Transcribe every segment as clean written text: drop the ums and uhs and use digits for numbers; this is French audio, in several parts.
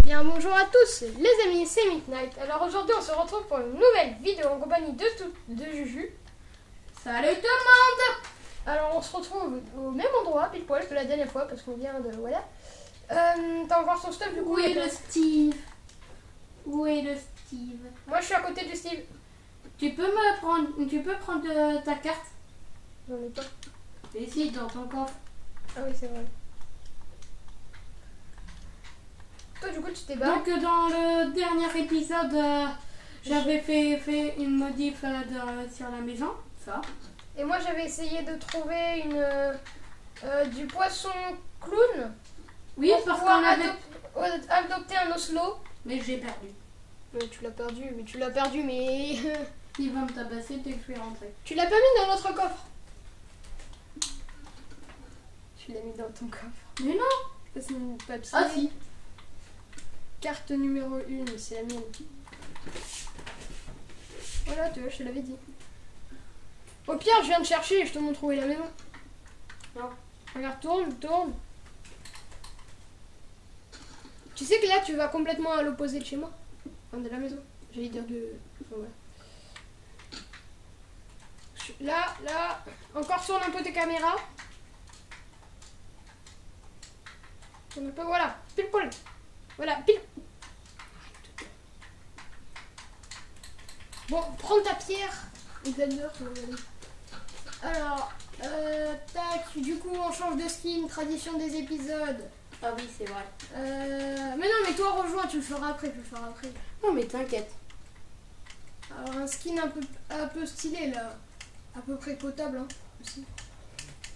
Bien bonjour à tous les amis, c'est Midnight. Alors aujourd'hui on se retrouve pour une nouvelle vidéo en compagnie de Juju. Salut tout le monde. Alors on se retrouve au même endroit pile poil que la dernière fois parce qu'on vient de... Voilà. T'as encore son stuff du coup? Où est le Steve? Où est le Steve? Moi je suis à côté de Steve. Tu peux prendre ta carte? J'en ai pas. Ici dans ton coffre. Ah oui c'est vrai. Toi du coup tu t'es barré. Donc dans le dernier épisode, j'avais fait une modif sur la maison. Ça. Et moi j'avais essayé de trouver du poisson clown. Oui, pour parce pouvoir qu'on avait... adopter un oslo. Mais j'ai perdu. Mais tu l'as perdu, mais... Il va me tabasser dès que je vais rentrer. Tu l'as pas mis dans notre coffre. Tu l'as mis dans ton coffre. Mais non. Ça c'est une papier. Ah si. Carte numéro 1, c'est la mienne. Voilà, tu vois, je te l'avais dit. Au pire, je viens de chercher et je te montre où est la maison. Non. Regarde, tourne. Tu sais que là, tu vas complètement à l'opposé de chez moi. Enfin, de la maison. J'allais dire de... Enfin, voilà. Là. Encore tourne un peu tes caméras. Tourne un peu, voilà. Pile poil. Voilà, pile. Bon, prends ta pierre. Alors, tac, du coup, on change de skin, tradition des épisodes. Ah oui, c'est vrai. Mais non, mais toi, rejoins, tu le feras après, Non mais t'inquiète. Alors, un skin un peu stylé, là. À peu près potable, hein, aussi.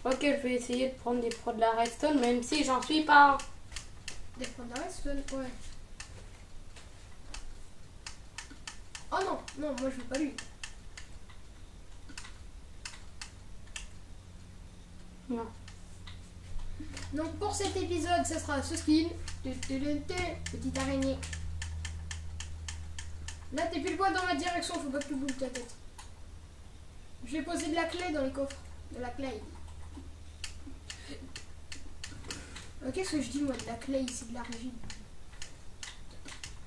Ok, je vais essayer de prendre des prods de la Redstone, même si j'en suis pas. Des points d'arrêt, ouais. Oh non, moi je veux pas lui. Non. Donc pour cet épisode, ça sera ce skin. Petite araignée. Là, t'es pile poil dans ma direction, faut pas que tu bouges ta tête. Je vais poser de la clé dans le coffre. De la clé. Qu'est-ce que je dis moi de la clé? C'est de l'argile.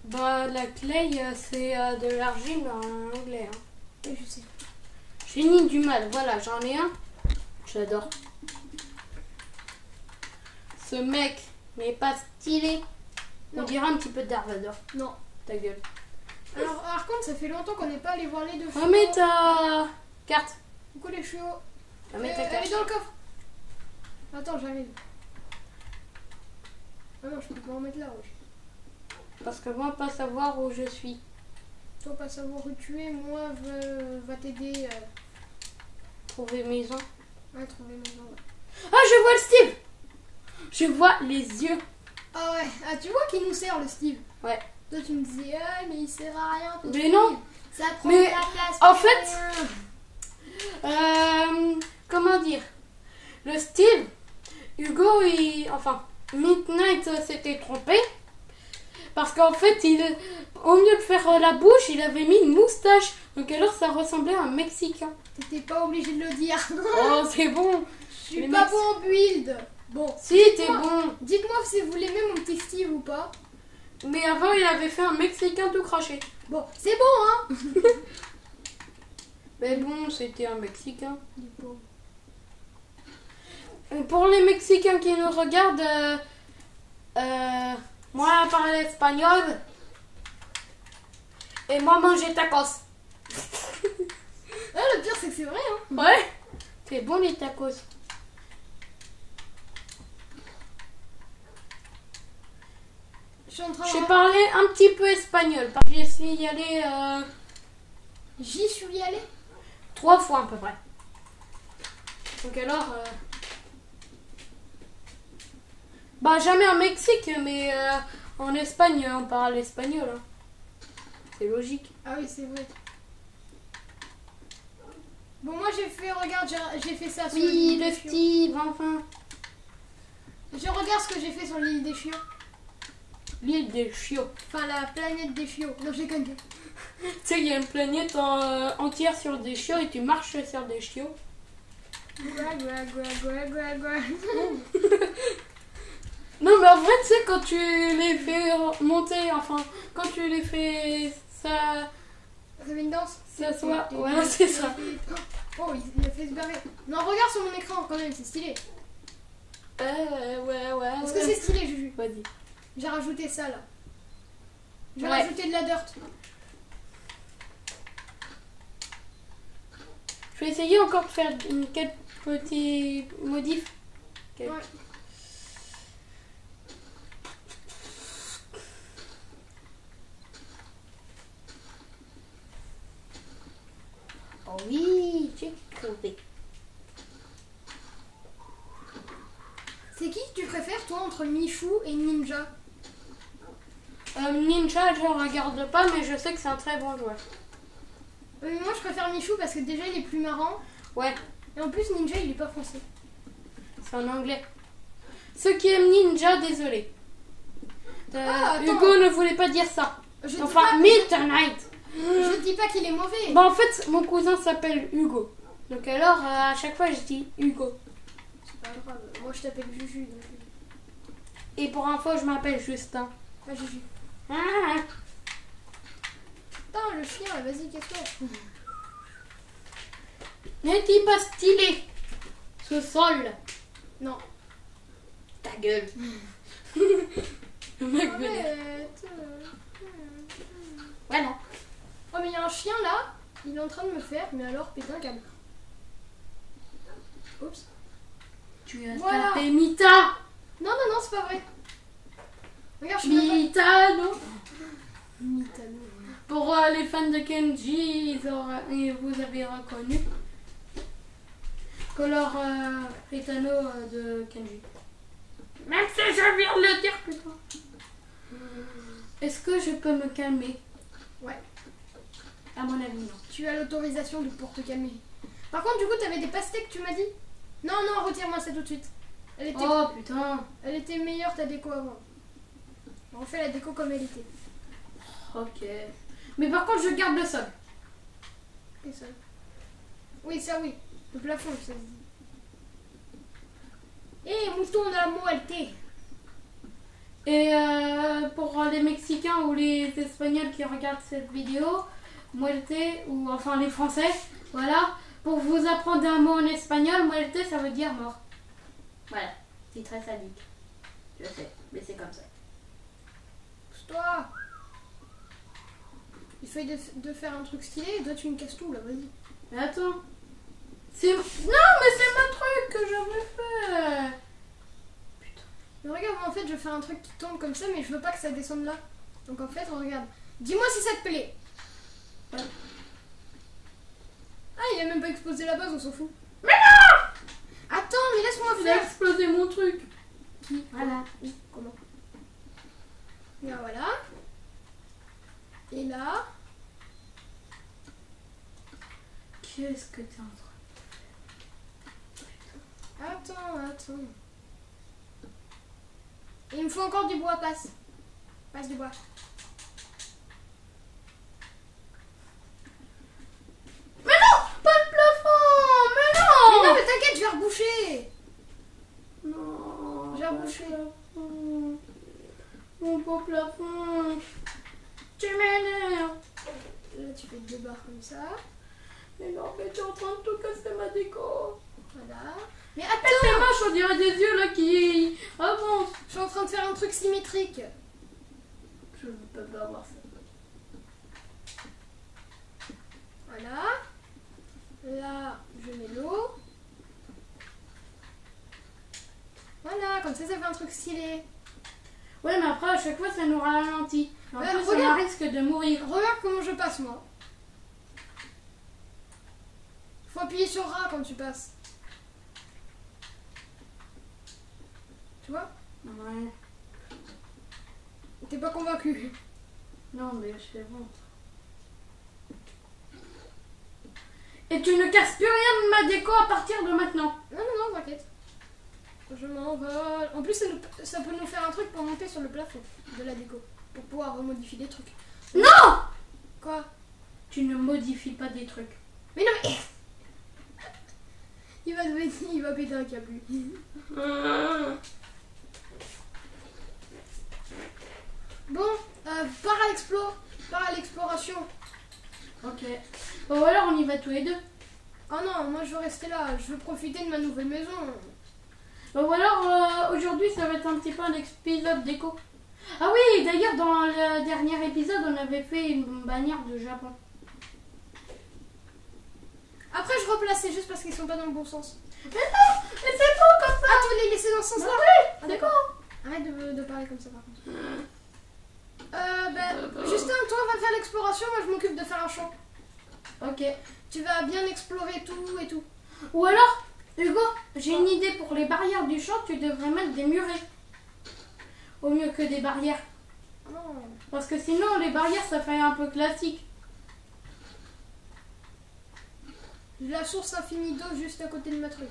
Bah la clay c'est de l'argile en anglais. Hein. Oui, je sais. Génie du mal, voilà, j'en ai un. J'adore. Ce mec n'est pas stylé. On Non. dirait un petit peu Darvador. Non. Ta gueule. Alors, par contre, ça fait longtemps qu'on n'est pas allé voir les deux chiots. Remets ta carte. Coucou les chiots. Remets ta Elle carte. est dans le coffre. Attends, j'arrive. Ah non, je peux pas en mettre là, wesh. Parce que moi, pas savoir où je suis. Toi, pas savoir où tu es, moi, va t'aider Trouver maison. à trouver maison. Ouais. Ah, je vois le Steve. Je vois les yeux. Ah ouais, ah, tu vois qu'il nous sert le Steve. Ouais. Toi, tu me disais, ah, mais il sert à rien. ton Mais Steve. non. Ça prend Mais de la place. en pour fait- rien. Comment dire? Le Steve, Hugo, Midnight s'était trompé. Parce qu'en fait, au lieu de faire la bouche, il avait mis une moustache. Donc alors, ça ressemblait à un Mexicain. T'étais pas obligé de le dire. Oh, c'est bon. Je suis pas bon en build. Bon, Si, t'es bon. dites-moi si vous l'aimez mon petit Steve ou pas. Mais avant, il avait fait un Mexicain tout craché. Bon, c'est bon, hein. Mais bon, c'était un Mexicain. Du coup. Pour les Mexicains qui nous regardent, moi, parler espagnol. Et moi, manger tacos. Ah, le pire, c'est que c'est vrai, hein. Ouais. C'est bon, les tacos. Je suis en train J'ai de... parlé un petit peu espagnol. Parce que j'y suis allée J'y suis allée. 3 fois à peu près. Donc alors... Bah jamais en Mexique, mais en Espagne, on parle espagnol. Hein. C'est logique. Ah oui, c'est vrai. Bon, moi j'ai fait, regarde, j'ai fait ça sur Oui, l'île le des chiots. Steve, enfin. Je regarde ce que j'ai fait sur l'île des chiots. L'île des chiots. Enfin, la planète des chiots. Non, j'ai connu. Tu sais, il y a une planète entière sur des chiots et tu marches sur des chiots. Non, mais en vrai, tu sais, quand tu les fais monter, enfin, quand tu les fais ça Ça fait une danse. soit. Voilà, c'est ça. Oh, il a fait se barrer. Non, regarde sur mon écran quand même, c'est stylé. Ouais. Est-ce que c'est stylé, Juju? Vas-y. J'ai rajouté ça là. J'ai Ouais. rajouté de la dirt. Je vais essayer encore de faire quelques petits modifs. Ouais. Oh oui, j'ai trouvé. C'est qui que tu préfères, toi, entre Michou et Ninja? Ninja, je regarde pas, mais je sais que c'est un très bon joueur. Mais moi, je préfère Michou parce que déjà, il est plus marrant. Ouais, Et en plus, Ninja, il est pas français. c'est en anglais. Ceux qui aiment Ninja, désolé. Attends. Hugo ne voulait pas dire ça. Je Enfin, dis pas, Midnight. je dis pas qu'il est mauvais. Bah, en fait, mon cousin s'appelle Hugo. Donc alors, à chaque fois, je dis Hugo. C'est pas grave. Moi, je t'appelle Juju. Donc... Et pour info, je m'appelle Justin. Ah, Juju. Ah. Putain, le chien, vas-y, casse-toi. N'est-il pas stylé ce sol? Non. Ta gueule. Le mec venait. Arrête. Voilà. Oh, mais il y a un chien là. Il est en train de me faire, mais alors, péter un câble. Oups. Tu as Voilà. tapé Mita. Non, c'est pas vrai. Regarde, je suis même pas... Mitano. Mitano. Pour les fans de Kenji, et vous avez reconnu Color Ritano de Kenji. Même si je viens de le dire, putain. Est-ce que je peux me calmer? Ouais. À mon avis, non. Tu as l'autorisation pour te calmer. Par contre, du coup, t'avais des pastèques, tu m'as dit? Non, retire-moi ça tout de suite. Oh putain. Elle était meilleure ta déco avant. On refait la déco comme elle était. Ok. Mais par contre, je garde le sol. Et ça. Oui, ça oui. Le plafond, ça se dit. Eh, mouton de la moelle. Et pour les Mexicains ou les Espagnols qui regardent cette vidéo, muerte, ou enfin les Français, voilà, pour vous apprendre un mot en espagnol, muerte, ça veut dire mort. Voilà, c'est très sadique. Je sais, mais c'est comme ça. Pousse-toi. Il faut de faire un truc stylé, et toi tu me casses tout là, vas-y. Mais attends. C'est... Non, mais c'est mon truc que j'avais fait. Putain. Mais regarde, moi, en fait, je fais un truc qui tombe comme ça, mais je veux pas que ça descende là. Donc en fait, regarde. Dis-moi si ça te plaît. Voilà. Ah, il a même pas explosé la base, on s'en fout. Mais non! Attends, mais laisse-moi Il a faire. explosé mon truc. Qui? Voilà. Oui, comment? Là, voilà. Et là. Qu'est-ce que t'es en train? Attends. Et il me faut encore du bois, passe. Passe du bois. Mais non! Pas le plafond! Mais non! Mais non, mais t'inquiète, je vais reboucher. Non. J'ai rebouché. Mon beau plafond. Tu m'énerves. Là, tu fais 2 barres comme ça. Mais non, mais tu es en train de tout casser ma déco. Voilà. Mais C'est attends, moche, on dirait des yeux là qui avancent. je suis en train de faire un truc symétrique. Je ne peux pas voir ça. Voilà. Là, je mets l'eau. Voilà, comme ça fait un truc stylé. Ouais, mais après, à chaque fois, ça nous ralentit. En Ouais, plus, regarde. on risque de mourir. Regarde comment je passe, moi. Faut appuyer sur A quand tu passes. Tu vois? Ouais. T'es pas convaincu? Non, mais je fais bon. Et tu ne casses plus rien de ma déco à partir de maintenant. Non, t'inquiète. Je m'envole. En plus, ça peut nous faire un truc pour monter sur le plafond de la déco. Pour pouvoir remodifier des trucs. Non! Quoi? Tu ne modifies pas des trucs. Mais non, mais... il va péter un câble, lui. Pars à l'exploration. Ok. Bon, alors on y va tous les deux. Oh non, moi je veux rester là. Je veux profiter de ma nouvelle maison. Bon, alors aujourd'hui ça va être un petit peu un épisode déco. Ah oui, d'ailleurs dans le dernier épisode on avait fait une bannière de Japon. Après je replace, c'est juste parce qu'ils sont pas dans le bon sens. Mais non, mais c'est pas comme ça. Ah, tu veux les laisser dans ce sens-là? Oui, Ah, d'accord. Arrête de parler comme ça par contre. Justin, toi va faire l'exploration, moi je m'occupe de faire un champ. Ok. Tu vas bien explorer tout et tout. Ou alors, Hugo, j'ai une idée pour les barrières du champ, tu devrais mettre des murets. Au mieux que des barrières. Non. Parce que sinon les barrières ça fait un peu classique. La source infinie d'eau juste à côté de ma truc.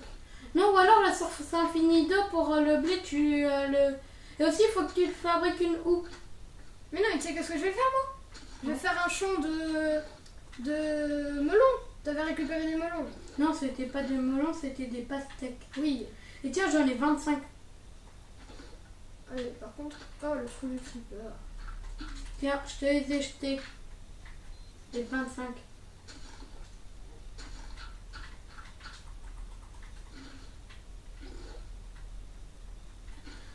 Non, ou alors la source infinie d'eau pour le blé, Et aussi il faut que tu te fabriques une houe. Mais non, tu sais qu'est-ce que je vais faire moi? Je vais faire un champ de melons. T'avais récupéré des melons. Non, c'était pas des melons, c'était des pastèques. Oui. Et tiens, j'en ai 25. Allez, par contre, oh le fou du flipper. Tiens, je te les ai jetés. Les 25.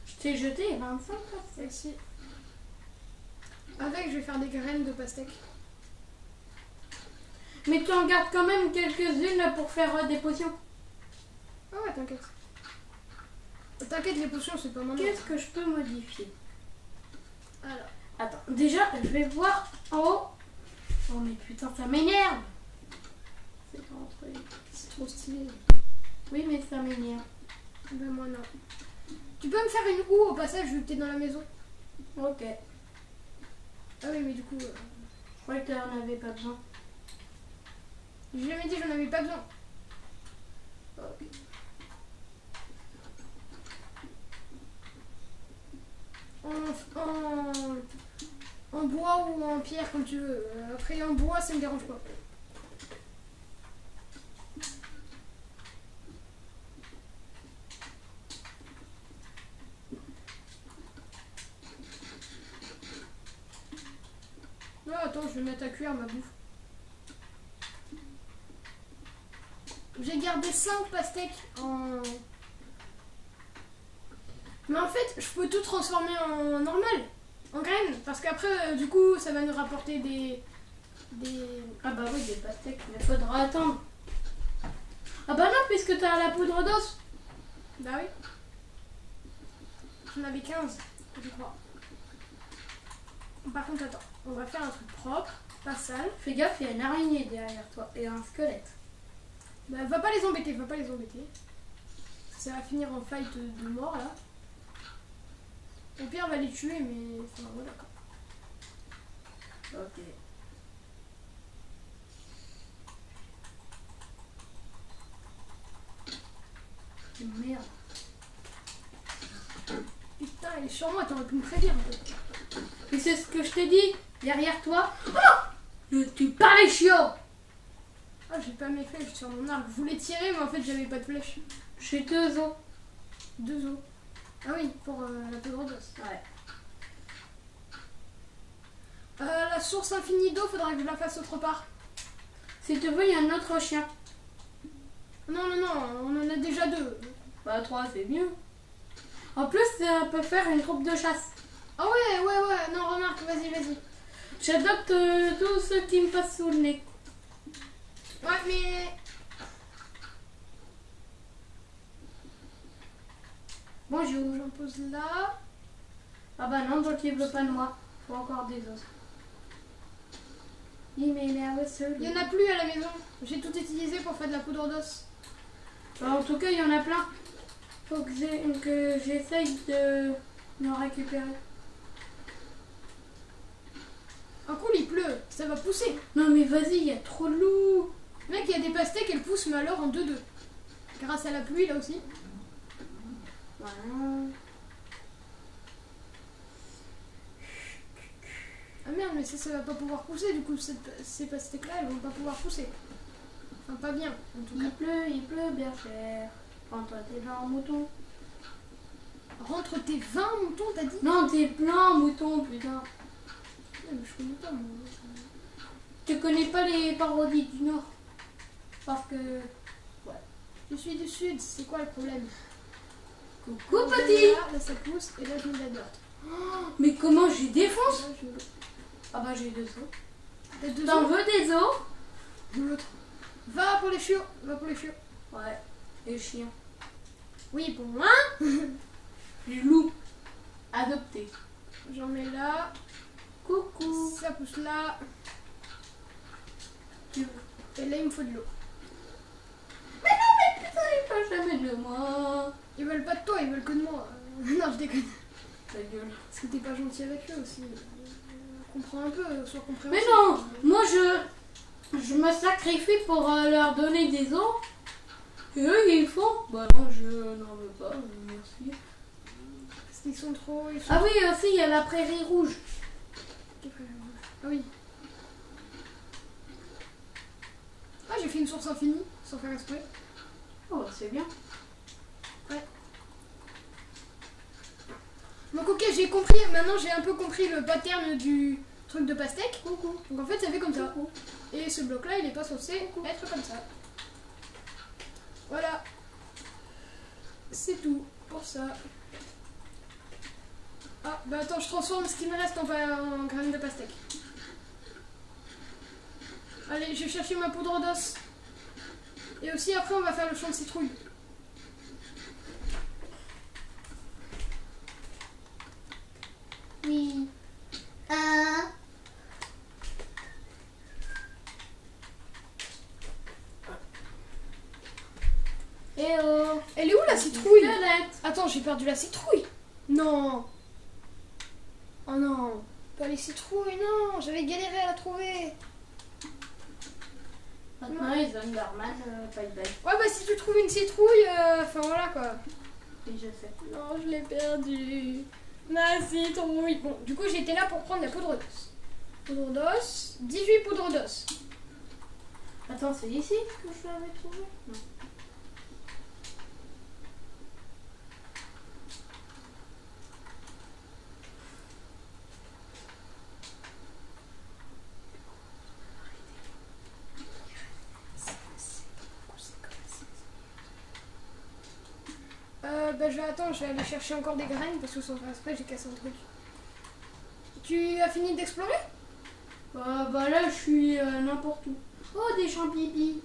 Je t'ai jeté les 25 pastèques. Merci. Avec, je vais faire des graines de pastèque. Mais tu en gardes quand même quelques-unes pour faire des potions. Ah ouais, t'inquiète. T'inquiète, les potions, c'est pas maintenant. Qu'est-ce que je peux modifier? Alors. Attends, déjà, je vais voir en haut. Oh mais putain, ça m'énerve. C'est pas un truc. C'est trop stylé. Oui, mais ça m'énerve. Ben moi non. Tu peux me faire une houe au passage vu que t'es dans la maison? Ok. Ah oui, mais du coup... Je croyais que t'en avais pas besoin. J'ai jamais dit que j'en avais pas besoin. Ok. En bois ou en pierre comme tu veux. Après en bois ça me dérange pas. Non, attends, je vais mettre à cuire ma bouffe. J'ai gardé 5 pastèques en... Mais en fait, je peux tout transformer en normal, en graines. Parce qu'après, du coup, ça va nous rapporter des... Ah bah oui, des pastèques, mais faudra attendre. Ah bah non, puisque t'as la poudre d'os. Bah oui. J'en avais 15, je crois. Par contre, attends, on va faire un truc propre, pas sale. Fais gaffe, il y a une araignée derrière toi et un squelette. Bah, va pas les embêter, va pas les embêter. Ça va finir en fight de mort là. Au pire, on va les tuer, mais enfin voilà quoi. Ok. Merde. Putain, elle est sur moi, t'aurais pu me prévenir un peu. Mais c'est ce que je t'ai dit, derrière toi. Oh, tu parles les chiots. Ah, j'ai pas mes flèches sur mon arc. Je voulais tirer, mais en fait, j'avais pas de flèches. J'ai 2 os. 2 os. Ah oui, pour la poudre d'os. Ouais. La source infinie d'eau, faudra que je la fasse autre part. Si tu veux, il y a un autre chien. Non, non, non, on en a déjà 2. Bah 3, c'est mieux. En plus, ça peut faire une troupe de chasse. Ah ouais, ouais, ouais, non, remarque, vas-y, vas-y. J'adopte tous ceux qui me passent sous le nez. Ouais, mais... Bonjour. J'en pose là. Ah bah non, donc il veut pas de moi. Faut encore des os. Il m'énerve celui. Il y en a plus à la maison. J'ai tout utilisé pour faire de la poudre d'os. Bah, en tout cas, il y en a plein. Faut que j'essaye de en récupérer. Un coup, il pleut, ça va pousser. Non mais vas-y, il y a trop de loups. Mec, il y a des pastèques, elles poussent, mais alors en 2-2. Grâce à la pluie, là aussi. Voilà. Ah merde, mais ça va pas pouvoir pousser, du coup, ces pastèques-là, elles vont pas pouvoir pousser. Enfin, pas bien, en tout cas. Il pleut, bergère. Prends-toi tes blancs moutons. Rentre tes 20 moutons, t'as dit? Non, tes blancs moutons, putain. Mais je connais pas, moi. Tu connais pas les parodies du Nord? Parce que... Ouais. Je suis du Sud, c'est quoi le problème? Coucou petit! Là, ça pousse, et là, je mets la droite. Mais comment j'ai défonce? Là, je... Ah bah j'ai 2 os. T'as 2 T'en os? veux des os? L'autre. Va pour les chiots, va pour les chiots. Ouais. Les chiens. Oui, pour moi. Les loups. Adoptés. J'en mets là. Coucou. Ça pousse là. Et là, il me faut de l'eau. Putain, ils veulent jamais de moi. Ils veulent pas de toi, ils veulent que de moi. Non, je déconne. Ta gueule. Parce que t'es pas gentil avec eux aussi. Comprends un peu, sois compréhensif. Mais non, moi je me sacrifie pour leur donner des os. Et eux ils font. Bah non, je n'en veux pas, merci. Parce qu'ils sont trop. Ils sont Ah oui, aussi il y a la prairie rouge. Ah oui. Ah, j'ai fait une source infinie, sans faire exprès. Oh, c'est bien. Donc ok, j'ai compris, maintenant j'ai un peu compris le pattern du truc de pastèque. Coucou. Donc en fait ça fait comme ça. Coucou. Et ce bloc là il est pas censé être comme ça. Voilà. C'est tout pour ça. Ah bah attends, je transforme ce qui me reste en graines de pastèque. Allez, je vais chercher ma poudre d'os. Et aussi après on va faire le champ de citrouille. Oui. Eh oh. Elle est où la citrouille? Violette. Attends, j'ai perdu la citrouille. Non. Oh non. Pas les citrouilles, non. J'avais galéré à la trouver. Maintenant ils ont Underman, bye bye. Ouais bah si tu trouves une citrouille, enfin voilà quoi. Et je sais. Non, je l'ai perdu. Ma citrouille. Bon, du coup j'étais là pour prendre la poudre d'os. Poudre d'os, 18 poudres d'os. Attends, c'est ici que je l'avais trouvé? Non. Bah je vais aller chercher encore des graines parce que sans faire exprès j'ai cassé un truc. Tu as fini d'explorer? Bah là je suis n'importe où. Oh, des champignons.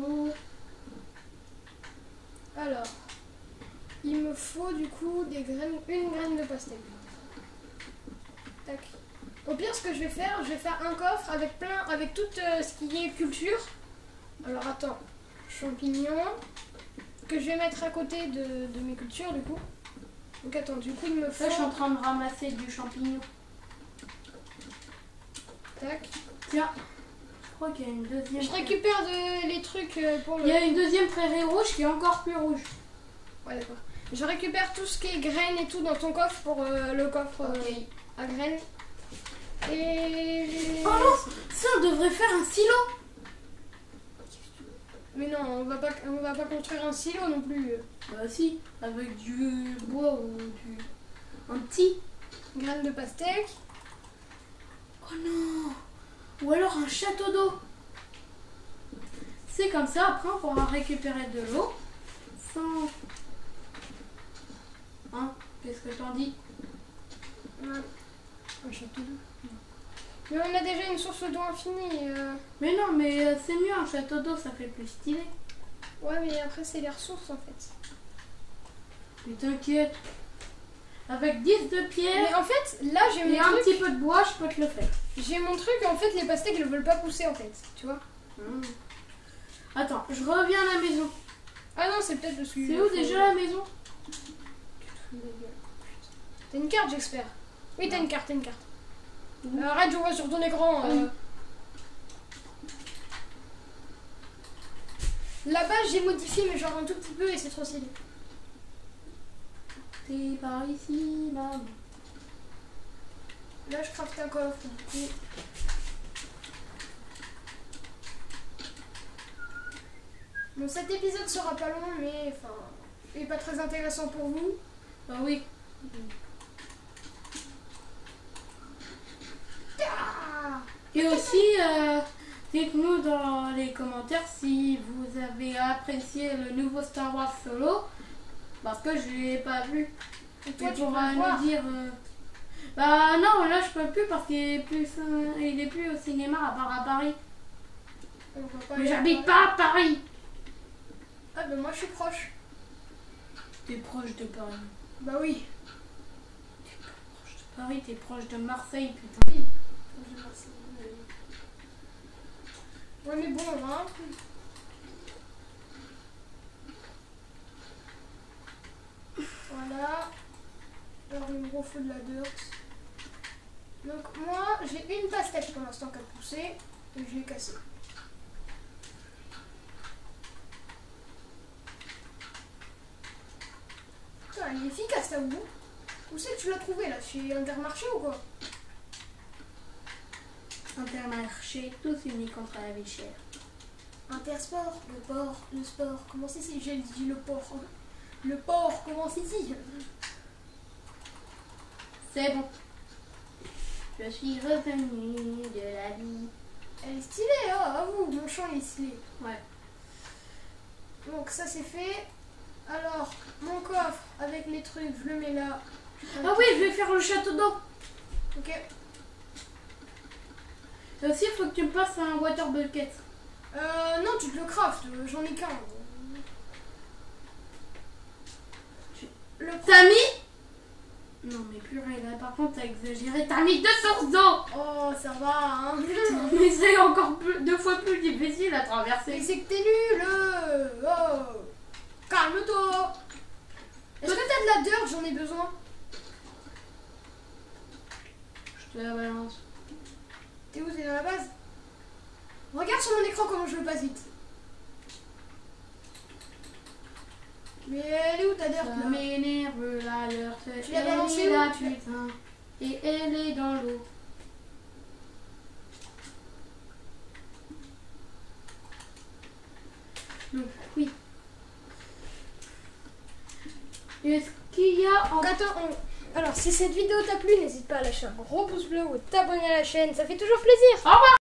Oh. Alors, il me faut du coup des graines, une graine de pastèque. Tac. Au pire, ce que je vais faire un coffre avec tout ce qui est culture. Alors attends, champignons, que je vais mettre à côté de mes cultures du coup. Donc attends, du coup il me faut... Là je suis en train de ramasser du champignon. Tac. Tiens, je crois qu'il y a une deuxième. Je récupère les trucs pour le... Il y a une deuxième prairie rouge qui est encore plus rouge. Ouais d'accord. Je récupère tout ce qui est graines et tout dans ton coffre pour le coffre Ok. à graines. Et... Oh non, ça on devrait faire un silo. Mais non, on va pas construire un silo non plus. Bah si, avec du bois ou du... un petit. Graines de pastèque. Oh non. Ou alors un château d'eau. C'est comme ça, après on pourra récupérer de l'eau sans... Hein? Qu'est-ce que t'en dis? Ouais. Un château d'eau. Mais on a déjà une source d'eau infinie. Mais non, mais c'est mieux un château d'eau, ça fait plus stylé. Ouais, mais après c'est les ressources en fait. Mais t'inquiète. Avec 10 de pierre Mais en fait, là j'ai et mon un truc. petit peu de bois, je peux te le faire. J'ai mon truc et en fait les pastèques ne veulent pas pousser en fait. Tu vois? Attends, je reviens à la maison. Ah non, c'est peut-être parce que... C'est où déjà la maison? T'as une carte, j'espère. Oui, t'as Non. une carte, t'as une carte. Où? Arrête, je vois sur ton écran. Là-bas, j'ai modifié, mais genre un tout petit peu et c'est trop stylé. T'es par ici, maman. Là, je craft un coffre. Bon, cet épisode sera pas long, mais enfin, il est pas très intéressant pour vous. Bah oui. Ah, Et aussi, dites-nous dans les commentaires si vous avez apprécié le nouveau Star Wars Solo. Parce que je l'ai pas vu. et toi, Tu tu peux pourras le voir. nous dire. Bah non, là je peux plus parce qu'il est plus, au cinéma à part à Paris. On va pas Mais aller à j'habite Paris. pas à Paris. Ah, ben moi, je suis proche. T'es proche de Paris. Bah oui. Proche de Paris, t'es proche de Marseille, putain. Ouais, mais bon, hein. Voilà. Alors, il me faut de la dirt. Donc, moi, j'ai une pastèque pour l'instant qui a poussé. Et je l'ai cassée. Putain, elle est efficace, ta boue. Où c'est que tu l'as trouvée, là? Chez Intermarché ou quoi? Intermarché, tous unis contre la vie chère. Intersport, le sport, commence ici. J'ai dit le port. Le port commence ici. C'est bon. Je suis revenue de la vie. Elle est stylée, hein, à vous, mon champ il est stylé. Ouais. Donc ça c'est fait. Alors, mon coffre avec les trucs, je le mets là. Ah oui, je vais faire le château d'eau. Ok. Et aussi, il faut que tu me passes un water bucket. Non, tu te le craftes, j'en ai qu'un. Le T'as mis? Non mais purée, là par contre t'as exagéré, t'as mis 2 sources d'eau. Oh, ça va, hein. Mais c'est encore 2 fois plus difficile à Mais traverser. c'est que t'es nul. Oh. Calme-toi. Est-ce que t'as de la dirt? J'en ai besoin. Je te la balance. T'es où? T'es dans la base? Regarde sur mon écran comment je le passe vite. Mais elle est où ta dirt Ça là? m'énerve la leur. Tu l'as balancée où? là, putain. Et elle est dans l'eau. Donc, oui. Est-ce qu'il y a Donc attends, alors si cette vidéo t'a plu, n'hésite pas à lâcher un gros pouce bleu ou t'abonner à la chaîne, ça fait toujours plaisir. Au revoir.